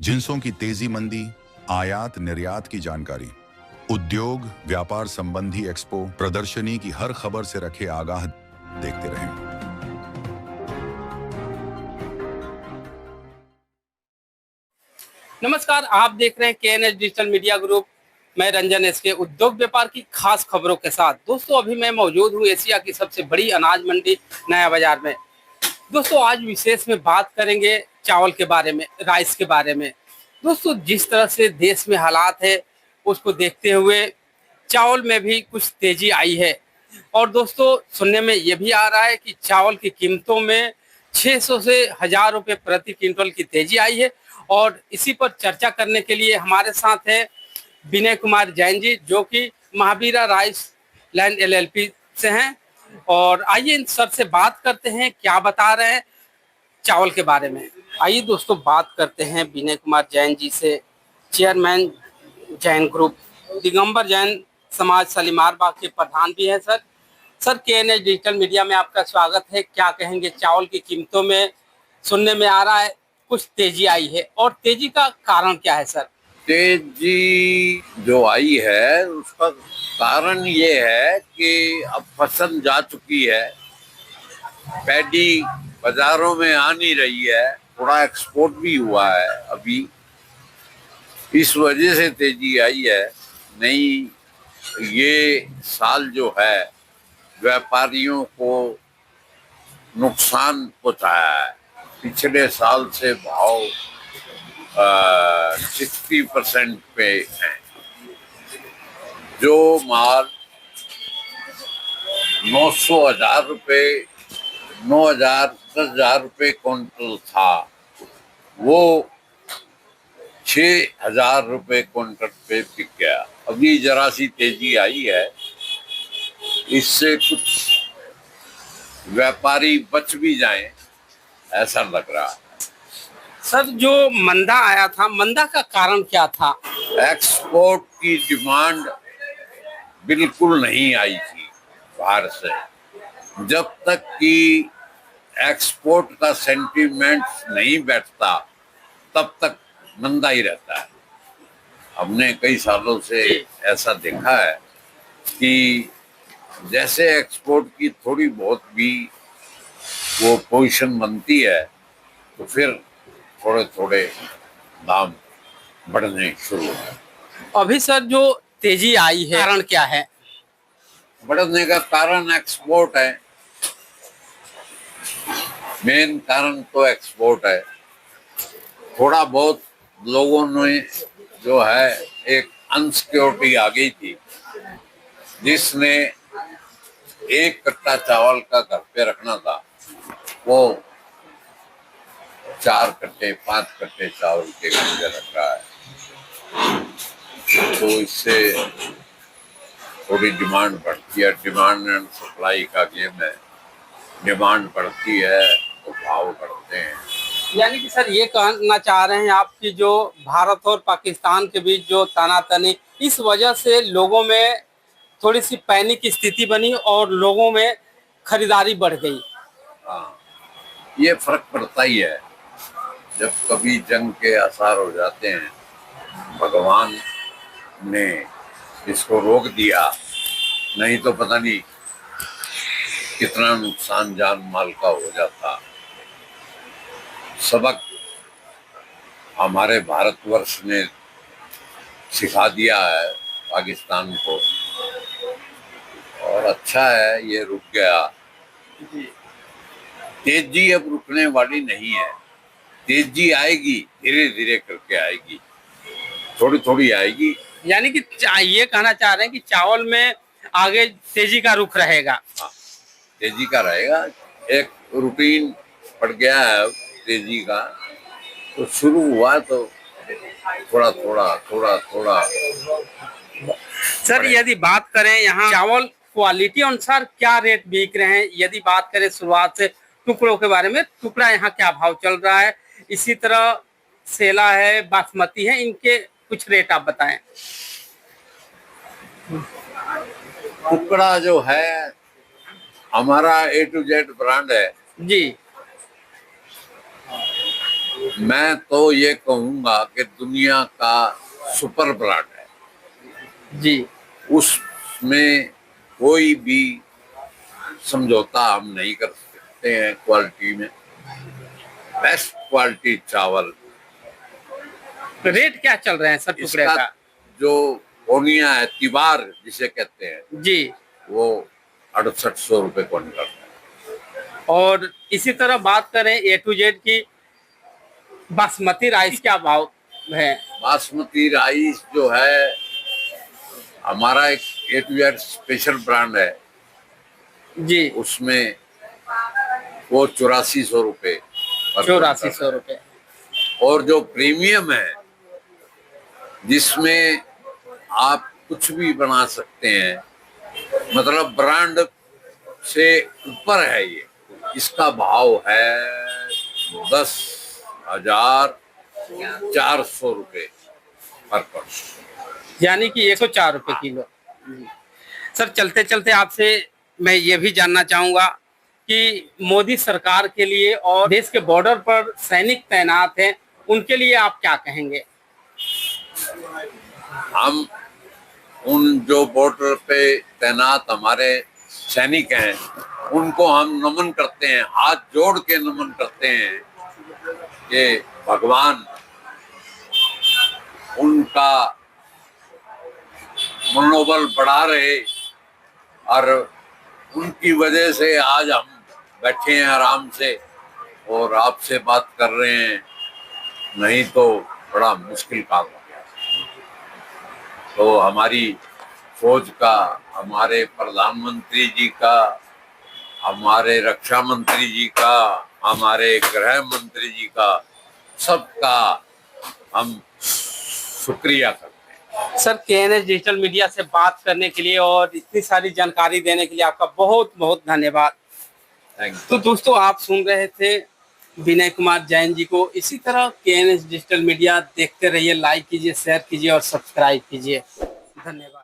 जिंसों की तेजी मंदी, आयात निर्यात की जानकारी, उद्योग व्यापार संबंधी एक्सपो प्रदर्शनी की हर खबर से रखे आगाह। देखते रहें। नमस्कार, आप देख रहे हैं केएनएच डिजिटल मीडिया ग्रुप। मैं रंजन एसके उद्योग व्यापार की खास खबरों के साथ। दोस्तों, अभी मैं मौजूद हूँ एशिया की सबसे बड़ी अनाज मंडी नया बाजार में। दोस्तों, आज विशेष में बात करेंगे चावल के बारे में, राइस के बारे में। दोस्तों, जिस तरह से देश में हालात है उसको देखते हुए चावल में भी कुछ तेजी आई है। और दोस्तों, सुनने में ये भी आ रहा है कि चावल की कीमतों में 600 से 1000 रुपये प्रति क्विंटल की तेजी आई है। और इसी पर चर्चा करने के लिए हमारे साथ है विनय कुमार जैन जी, जो कि महावीरा राइस लैंड एलएलपी से हैं। और आइए इन सर से बात करते हैं, क्या बता रहे हैं चावल के बारे में। आइए दोस्तों, बात करते हैं विनय कुमार जैन जी से, चेयरमैन जैन ग्रुप, दिगंबर जैन समाज शालीमार बाग के प्रधान भी हैं। सर केएनएच डिजिटल मीडिया में आपका स्वागत है। क्या कहेंगे, चावल की कीमतों में सुनने में आ रहा है कुछ तेजी आई है, और तेजी का कारण क्या है सर? तेजी जो आई है उसका कारण ये है कि अब फसल जा चुकी है, पैडी बाजारों में आ नहीं रही है, थोड़ा एक्सपोर्ट भी हुआ है अभी, इस वजह से तेजी आई है। नहीं, ये साल जो है व्यापारियों को नुकसान पहुंचाया है। पिछले साल से भाव 60% पे है। जो माल 900,000 रुपये, 9,000, 10,000 रुपये क्विंटल था, वो 6,000 रुपये क्विंटल पे बिक गया। अभी जरा सी तेजी आई है, इससे कुछ व्यापारी बच भी जाएं ऐसा लग रहा है। सर, जो मंदा आया था, मंदा का कारण क्या था? एक्सपोर्ट की डिमांड बिल्कुल नहीं आई थी बाहर से। जब तक कि एक्सपोर्ट का सेंटीमेंट नहीं बैठता तब तक मंदा ही रहता है। हमने कई सालों से ऐसा देखा है कि जैसे एक्सपोर्ट की थोड़ी बहुत भी वो पोजीशन बनती है तो फिर थोड़े थोड़े दाम बढ़ने शुरू होते हैं। अभी सर जो तेजी आई है, कारण क्या है? बढ़ने का कारण एक्सपोर्ट है, मेन कारण तो एक्सपोर्ट है। थोड़ा बहुत लोगों ने जो है एक अनसिक्योरिटी आ गई थी, जिसने एक कट्टा चावल का घर पे रखना था, वो 4 कट्टे 5 कट्टे चावल के घर पे रख रहा है। तो इससे थोड़ी डिमांड बढ़ती है। डिमांड एंड सप्लाई का गेम है, डिमांड बढ़ती है तो भाव बढ़ते हैं। यानी कि सर ये कहना चाह रहे हैं आप कि जो भारत और पाकिस्तान के बीच जो तनातनी, इस वजह से लोगों में थोड़ी सी पैनिक स्थिति बनी और लोगों में खरीदारी बढ़ गई। हाँ, ये फर्क पड़ता ही है। जब कभी जंग के आसार हो जाते हैं, भगवान ने इसको रोक दिया, नहीं तो पता नहीं कितना नुकसान जान माल का हो जाता। सबक हमारे भारतवर्ष ने सिखा दिया है पाकिस्तान को, और अच्छा है ये रुक गया। तेजी अब रुकने वाली नहीं है, तेजी आएगी, धीरे धीरे करके आएगी, थोड़ी थोड़ी आएगी। यानी कि ये कहना चाह रहे हैं कि चावल में आगे तेजी का रुख रहेगा। हाँ, तेजी का रहेगा। एक रूटीन पड़ गया है तेजी का, तो शुरू हुआ तो थोड़ा थोड़ा थोड़ा थोड़ा। सर, यदि बात करें यहाँ चावल क्वालिटी अनुसार क्या रेट बिक रहे हैं, यदि बात करें शुरुआत से टुकड़ों के बारे में, टुकड़ा यहाँ क्या भाव चल रहा है, इसी तरह सेला है, बासमती है, इनके कुछ रेट आप बताएं। टुकड़ा जो है हमारा A to Z ब्रांड है जी। मैं तो ये कहूंगा कि दुनिया का सुपर ब्रांड है जी। उसमें कोई भी समझौता हम नहीं कर सकते हैं क्वालिटी में। बेस्ट क्वालिटी चावल। रेट क्या चल रहे हैं सर टुकड़े इसका का? जो ओनिया है, तिबार जिसे कहते हैं जी। वो 6800 रुपए क्विंटल है। और इसी तरह बात करें A to Z की, बासमती राइस क्या भाव है? बासमती राइस जो है हमारा एक A to Z special brand है, जी। उसमें वो 8400 रुपए 8400 रुपए। और जो प्रीमियम है जिसमें आप कुछ भी बना सकते हैं, मतलब ब्रांड से ऊपर है ये, इसका भाव है 10,400 रुपए पर पर्सन, यानी कि 104 रुपए किलो। सर चलते चलते आपसे मैं ये भी जानना चाहूंगा कि मोदी सरकार के लिए और देश के बॉर्डर पर सैनिक तैनात हैं, उनके लिए आप क्या कहेंगे? हम उन जो बॉर्डर पे तैनात हमारे सैनिक हैं उनको हम नमन करते हैं, हाथ जोड़ के नमन करते हैं कि भगवान उनका मनोबल बढ़ा रहे और उनकी वजह से आज हम बैठे हैं आराम से और आपसे बात कर रहे हैं, नहीं तो बड़ा मुश्किल काम हो गया। तो हमारी फौज का, हमारे प्रधानमंत्री जी का, हमारे रक्षा मंत्री जी का, हमारे गृह मंत्री जी का, सबका हम शुक्रिया करते हैं। सर KNS डिजिटल मीडिया से बात करने के लिए और इतनी सारी जानकारी देने के लिए आपका बहुत बहुत धन्यवाद। Thank you. तो दोस्तों आप सुन रहे थे विनय कुमार जैन जी को। इसी तरह KNS डिजिटल मीडिया देखते रहिए, लाइक कीजिए, शेयर कीजिए और सब्सक्राइब कीजिए। धन्यवाद।